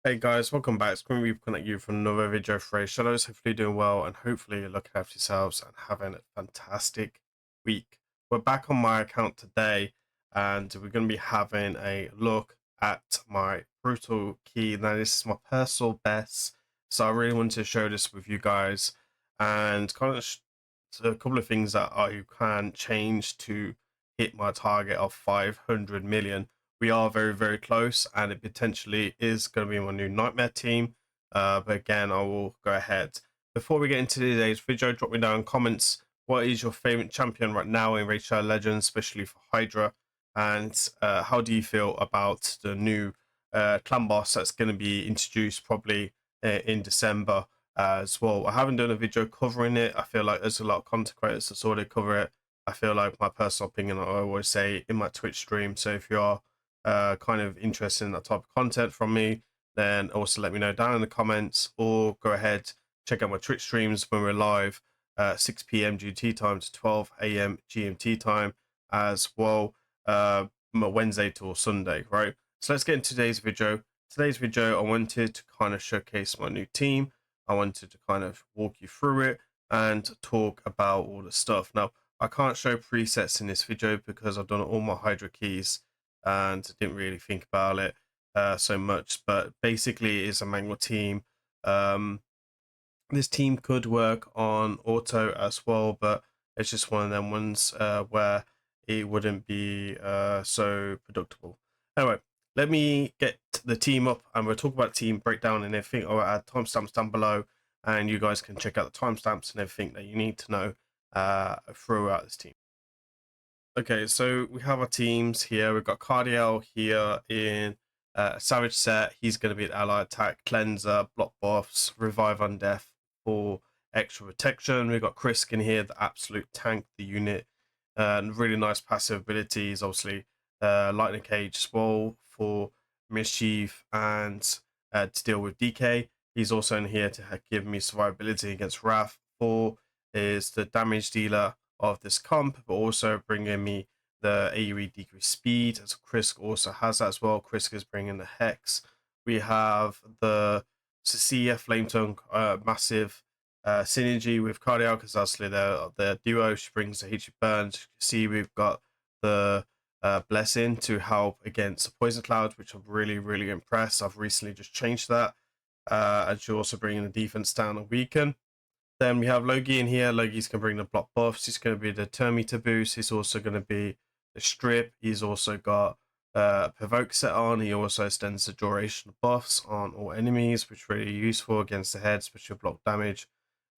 Hey guys, welcome back. It's Grimreaper connect you from another video for Raidshadowlegends. Hopefully you're doing well and hopefully you're looking after yourselves and having a fantastic week. We're back on my account today and we're going to be having a look at my brutal key. Now this is my personal best, so I really wanted to share this with you guys and kind of a couple of things that I can change to hit my target of 500 million. We are very, very close, and it potentially is going to be my new nightmare team. But again, I will go ahead. Before we get into today's video, drop me down in comments. What is your favorite champion right now in Raidshadowlegends, especially for Hydra? And how do you feel about the new clan boss that's going to be introduced probably in December as well? I haven't done a video covering it. I feel like there's a lot of content creators that already cover it. I feel like my personal opinion, I always say in my Twitch stream. So if you are kind of interested in that type of content from me, then also let me know down in the comments, or go ahead, check out my Twitch streams when we're live 6 p.m. GMT time to 12 a.m. GMT time as well, Wednesday till Sunday, right? So let's get into today's video. Today's video, I wanted to kind of showcase my new team. I wanted to kind of walk you through it and talk about all the stuff. Now, I can't show presets in this video because I've done all my Hydra keys and didn't really think about it so much, but basically it's a manual team. This team could work on auto as well, but it's just one of them ones where it wouldn't be so predictable. Anyway, let me get the team up and we'll talk about team breakdown and everything. I'll add timestamps down below and you guys can check out the timestamps and everything that you need to know throughout this team. Okay, so we have our teams here. We've got CARDIEL here in Savage set. He's going to be an ally attack, cleanser, block buffs, revive on death for extra protection. We've got KIRSK in here, the absolute tank, the unit, and really nice passive abilities. Obviously, lightning cage as well for mischief and to deal with DK. He's also in here to give me survivability against Wrath. 4 is the damage dealer of this comp, but also bringing me the AoE decreased speed, as KIRSK also has that as well. KIRSK is bringing the Hex. We have the SICIA FLAMETOUGUE, massive synergy with CARDIEL because obviously their duo. She brings the HP burns. You can see we've got the blessing to help against the poison cloud, which I'm really impressed. I've recently just changed that, and she's also bringing the defense down and weaken. Then we have LOKI in here. Loki's going to bring the block buffs. He's going to be the turn meter boost. He's also going to be the strip. He's also got provoke set on. He also extends the duration of buffs on all enemies, which is really useful against the head, especially block damage.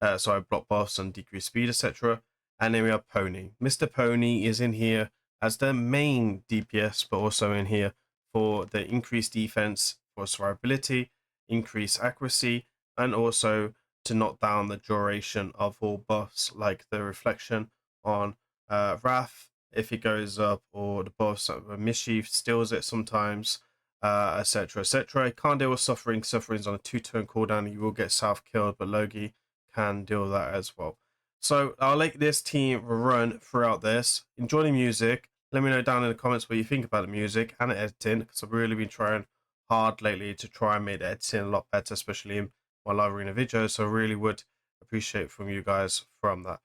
Block buffs and decreased speed, etc. And then we have Pony. Mr. Pony is in here as the main DPS, but also in here for the increased defense, for survivability, increased accuracy, and also to knock down the duration of all buffs, like the reflection on Wrath if it goes up, or the buffs mischief steals it sometimes, etc. etc. Can't deal with suffering. Suffering's on a 2-turn cooldown. You will get self-killed, but LOKI can deal with that as well. So I'll let this team run throughout this. Enjoy the music. Let me know down in the comments what you think about the music and the editing, because I've really been trying hard lately to try and make the editing a lot better, especially in my live arena videos. So I really would appreciate from you guys from that.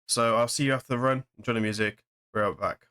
So I'll see you after the run. Enjoy the music. We're right back.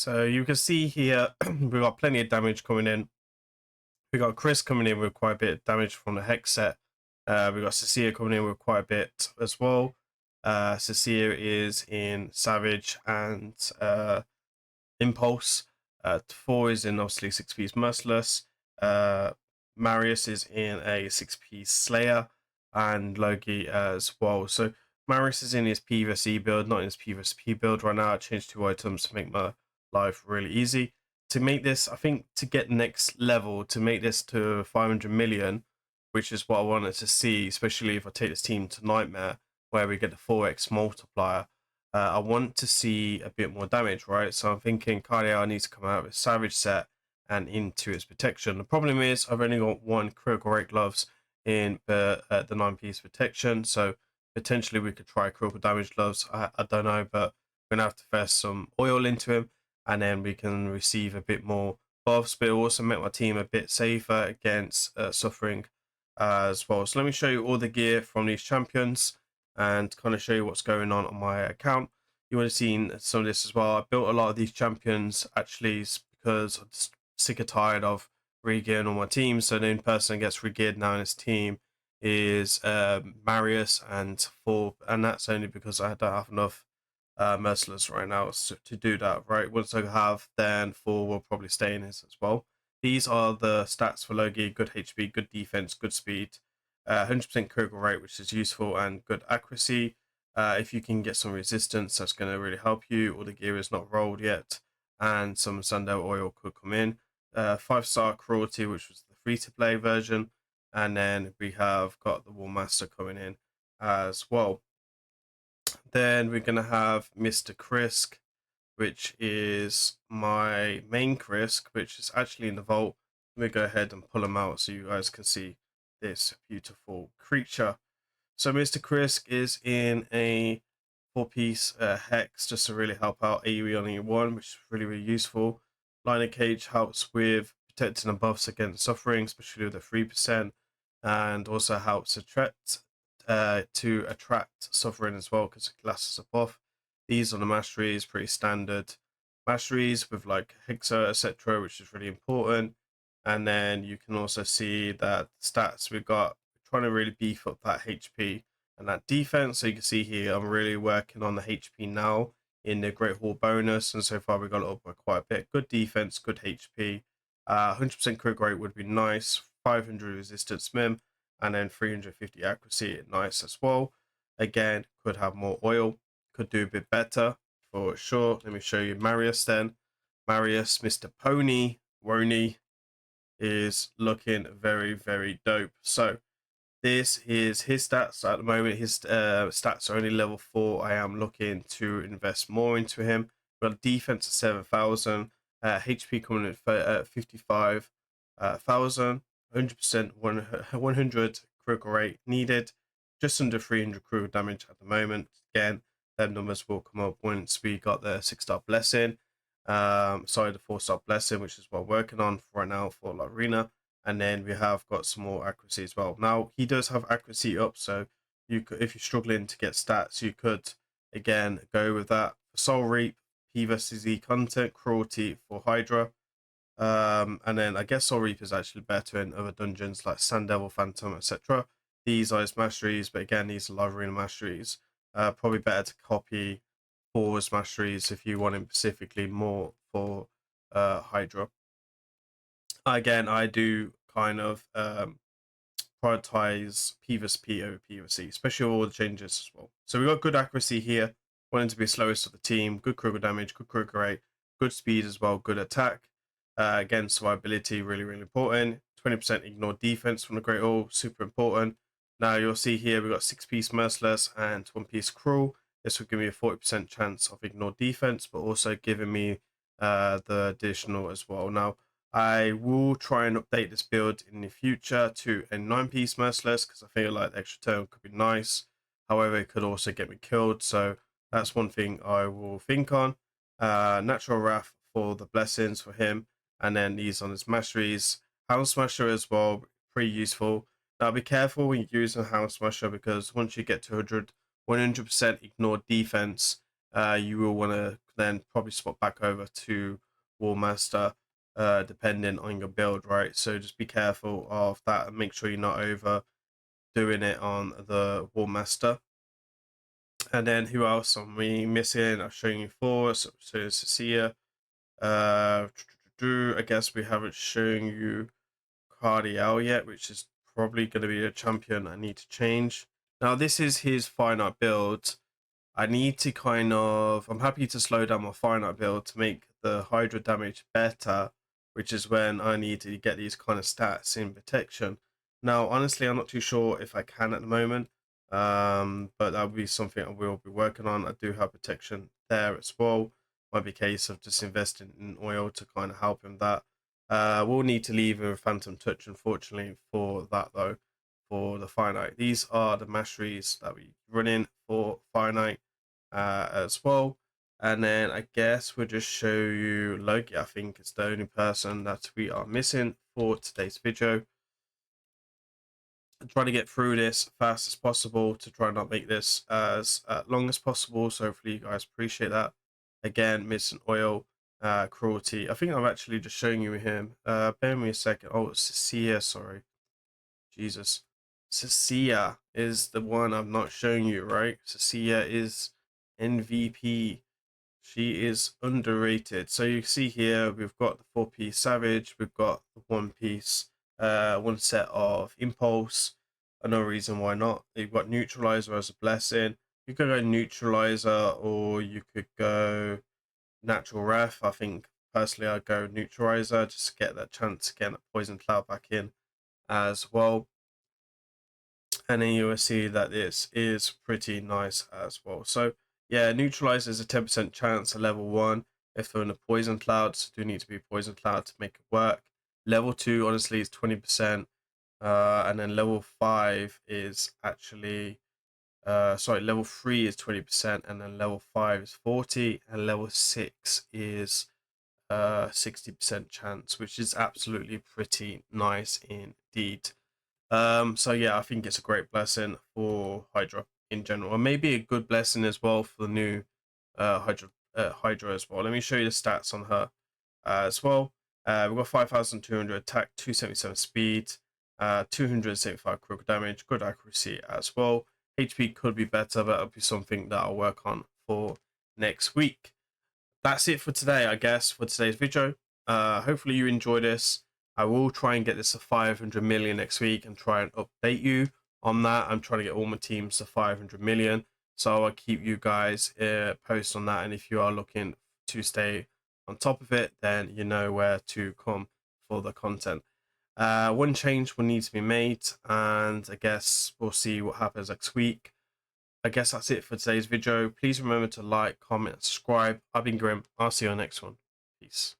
So you can see here, we've got plenty of damage coming in. We got KIRSK coming in with quite a bit of damage from the Hex set. We got SICIA coming in with quite a bit as well. SICIA is in Savage and Impulse. THOR is in obviously 6-piece Merciless. AMRIUS is in a 6-piece Slayer, and LOKI as well. So AMRIUS is in his PvSE build, not in his PvP build right now. I changed 2 items to make my life really easy. To make this, I think, to get next level, to make this to 500 million, which is what I wanted to see, especially if I take this team to Nightmare, where we get the 4x multiplier. I want to see a bit more damage, right? So I'm thinking CARDIEL needs to come out with Savage set and into its protection. The problem is I've only got 1 critical rate gloves in the 9-piece protection, so potentially we could try critical damage gloves. I don't know, but we're gonna have to first some oil into him, and then we can receive a bit more buffs, but it also make my team a bit safer against suffering as well. So let me show you all the gear from these champions and kind of show you what's going on my account. You would have seen some of this as well. I built a lot of these champions actually because I'm just sick and tired of regearing on my team. So the only person that gets regeared now in his team is AMRIUS and THOR, and that's only because I don't have enough Merciless right now to do that, right? Once I have, then THOR will probably stay in this as well. These are the stats for Loki: good HP, good defense, good speed, 100% critical rate, which is useful, and good accuracy. If you can get some resistance, that's going to really help you. All the gear is not rolled yet, and some Sundown oil could come in. 5-star cruelty, which was the free-to-play version, and then we have got the War Master coming in as well. Then we're going to have Mr. KIRSK, which is my main KIRSK, which is actually in the vault. Let me go ahead and pull them out so you guys can see this beautiful creature. So Mr. KIRSK is in a 4-piece hex just to really help out AoE on E1, which is really, really useful. Line of Cage helps with protecting the buffs against suffering, especially with the 3%, and also helps to attract suffering as well because it glasses a buff. These are the masteries, pretty standard masteries with like Hexa, etc., which is really important. And then you can also see that stats we've got, trying to really beef up that HP and that defense. So you can see here, I'm really working on the HP now in the Great Hall bonus, and so far we got it up by quite a bit. Good defense, good HP, 100% critical rate would be nice, 500 resistance mim, and then 350 accuracy, nice as well. Again, could have more oil, could do a bit better for sure. Let me show you AMRIUS then. AMRIUS, Mr. Pony, Wony, is looking very, very dope. So this is his stats at the moment. His stats are only level 4. I am looking to invest more into him. We've got defense at 7,000, HP coming in at 55,000, 100%, 100 critical rate needed, just under 300 critical damage at the moment. Again, them numbers will come up once we got the 6-star blessing. Sorry, the 4-star blessing, which is what I'm working on right now for La Arena. And then we have got some more accuracy as well. Now he does have accuracy up, so you could, if you're struggling to get stats, you could again go with that. Soul Reap, PvSE content, cruelty for Hydra. And then I guess Soul Reap is actually better in other dungeons like Sand Devil, Phantom, etc. These are his masteries, but again, these are La Arena masteries. Probably better to copy THOR's masteries if you want him specifically more for Hydra. Again, I do kind of prioritize PvP over PvC, especially with all the changes as well. So we got good accuracy here, wanting to be slowest of the team, good critical damage, good critical rate, good speed as well, good attack. Again, survivability, really, really important. 20% ignore defense from the Great Hall, super important. Now you'll see here we've got 6-piece Merciless and 1-piece Cruel. This will give me a 40% chance of ignore defense, but also giving me the additional as well. Now, I will try and update this build in the future to a 9-piece Merciless because I feel like the extra turn could be nice. However, it could also get me killed, so that's one thing I will think on. Natural Wrath for the blessings for him, and then these on his masteries. House Smasher as well, pretty useful. Now be careful when you use a House Smasher because once you get to 100% ignore defense, you will want to then probably swap back over to War Master, depending on your build, right? So just be careful of that and make sure you're not over doing it on the War Master. And then who else am we missing? I've shown you four. So SICIA. I guess we haven't shown you CARDIEL yet, which is probably going to be a champion I need to change. Now this is his finite build. I need to I'm happy to slow down my finite build to make the hydra damage better, which is when I need to get these kind of stats in protection. Now, honestly, I'm not too sure if I can at the moment, but that will be something I will be working on. I do have protection there as well. Might be a case of just investing in oil to kind of help him that. We'll need to leave a phantom touch, unfortunately, for that though. For the finite, these are the masteries that we run in for finite as well. And then I guess we'll just show you Loki. I think it's the only person that we are missing for today's video. I'm trying to get through this fast as possible to try and not make this as long as possible. So hopefully you guys appreciate that. Again, missing oil, cruelty. I think I'm actually just showing you him. Bear me a second. Oh, it's SICIA, sorry. Jesus. SICIA is the one I'm not showing you, right? SICIA is MVP. She is underrated. So you see here, we've got the 4-piece Savage, we've got the 1-piece, one set of Impulse. No reason why not. You've got Neutralizer as a blessing. You could go Neutralizer or you could go Natural Ref. I think personally I'd go Neutralizer just to get that chance to get that Poison Cloud back in as well. And then you will see that this is pretty nice as well. So yeah, Neutralizer is a 10% chance at level 1 if they're in the Poison Clouds. Do need to be Poison Cloud to make it work. Level 2 honestly is 20%, and then level 5 is actually level 3 is 20%, and then level 5 is 40, and level 6 is 60% chance, which is absolutely pretty nice indeed. So yeah, I think it's a great blessing for Hydra in general, and maybe a good blessing as well for the new Hydra as well. Let me show you the stats on her as well. We've got 5,200 attack, 277 speed, 275 critical damage, good accuracy as well. HP could be better, but that'll be something that I'll work on for next week. That's it for today, I guess, for today's video. Hopefully you enjoy this. I will try and get this to 500 million next week and try and update you on that. I'm trying to get all my teams to 500 million. So I'll keep you guys posted on that. And if you are looking to stay on top of it, then you know where to come for the content. One change will need to be made, and I guess we'll see what happens next week. I guess that's it for today's video. Please remember to like, comment, and subscribe. I've been Grim. I'll see you on the next one. Peace.